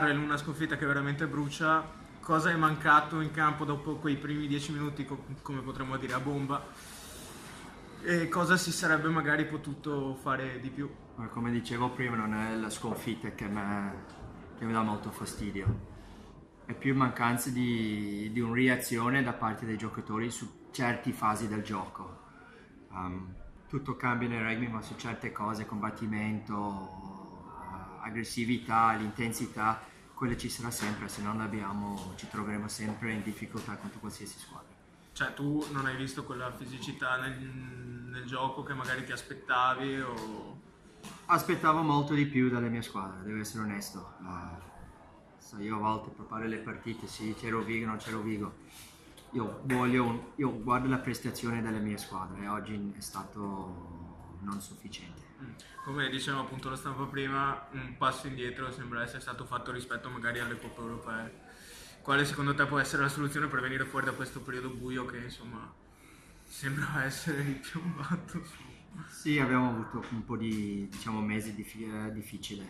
Darrell, una sconfitta che veramente brucia, cosa è mancato in campo dopo quei primi 10 minuti, come potremmo dire, a bomba, e cosa si sarebbe magari potuto fare di più? Ma come dicevo prima, non è la sconfitta che mi dà molto fastidio, è più mancanza di un reazione da parte dei giocatori su certe fasi del gioco. Tutto cambia nel rugby, ma su certe cose, combattimento, aggressività, l'intensità, quelle ci sarà sempre, se non l'abbiamo ci troveremo sempre in difficoltà contro qualsiasi squadra. Cioè, tu non hai visto quella fisicità nel gioco che magari ti aspettavi o... Aspettavo molto di più dalle mie squadre, devo essere onesto. Io a volte preparo le partite, sì, c'ero Vigo, non c'ero Vigo. Io guardo la prestazione delle mie squadre e oggi è stato non sufficiente. Come diceva appunto lo stampa prima, un passo indietro sembra essere stato fatto rispetto magari alle coppe europee. Quale secondo te può essere la soluzione per venire fuori da questo periodo buio che insomma sembra essere ripiombato su... Sì, abbiamo avuto un po' di diciamo, mesi difficili.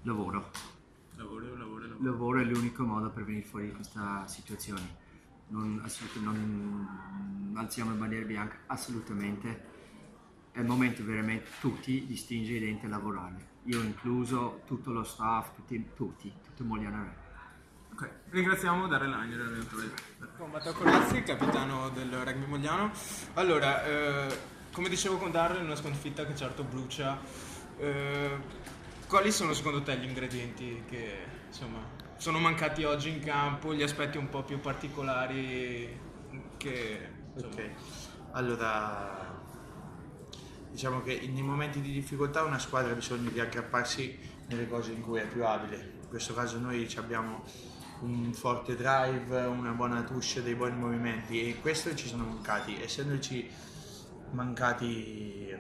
Lavoro. Lavoro è l'unico modo per venire fuori da questa situazione. Non alziamo le bandiere bianche, assolutamente. È il momento veramente tutti di stringere i denti e lavorare. Io incluso, tutto lo staff, tutto Mogliano Re. Ok, ringraziamo Darrell Lagner, allenatore. Matteo Corazzi, capitano del rugby mogliano. Allora, come dicevo con Darrell, una sconfitta che certo brucia. Quali sono secondo te gli ingredienti che insomma sono mancati oggi in campo, gli aspetti un po' più particolari che insomma... Ok, allora diciamo che nei momenti di difficoltà una squadra ha bisogno di aggrapparsi nelle cose in cui è più abile. In questo caso noi abbiamo un forte drive, una buona touche, dei buoni movimenti e questo ci sono mancati. Essendo mancati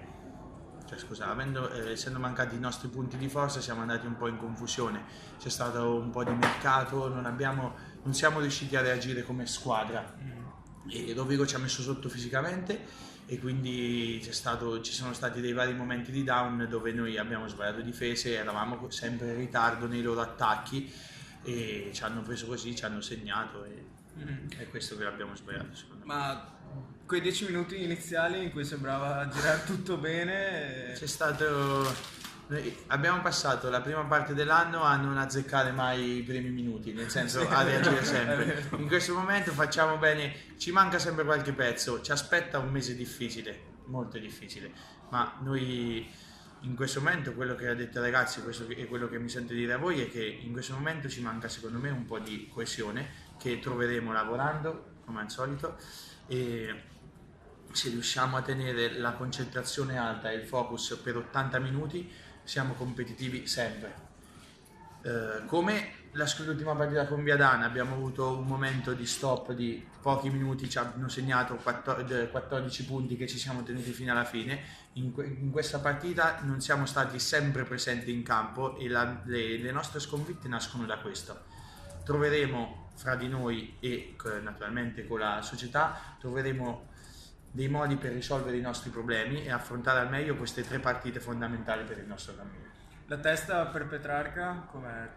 i nostri punti di forza siamo andati un po' in confusione, c'è stato un po' di mercato, non siamo riusciti a reagire come squadra e Rovigo ci ha messo sotto fisicamente e quindi ci sono stati dei vari momenti di down dove noi abbiamo sbagliato difese, eravamo sempre in ritardo nei loro attacchi e ci hanno preso così, ci hanno segnato e è questo che abbiamo sbagliato secondo me. Ma quei 10 minuti iniziali in cui sembrava girare tutto bene... Noi abbiamo passato la prima parte dell'anno a non azzeccare mai i primi minuti, nel senso a reagire sempre. In questo momento facciamo bene, ci manca sempre qualche pezzo, ci aspetta un mese difficile, molto difficile, ma noi in questo momento quello che ha detto ai ragazzi e quello che mi sento dire a voi è che in questo momento ci manca secondo me un po' di coesione che troveremo lavorando come al solito e se riusciamo a tenere la concentrazione alta e il focus per 80 minuti siamo competitivi sempre. Come l'ultima partita con Viadana abbiamo avuto un momento di stop di pochi minuti, ci hanno segnato 14 punti che ci siamo tenuti fino alla fine. In questa partita non siamo stati sempre presenti in campo e le nostre sconfitte nascono da questo. Troveremo fra di noi e naturalmente con la società, troveremo dei modi per risolvere i nostri problemi e affrontare al meglio queste 3 partite fondamentali per il nostro cammino. La testa per Petrarca com'è?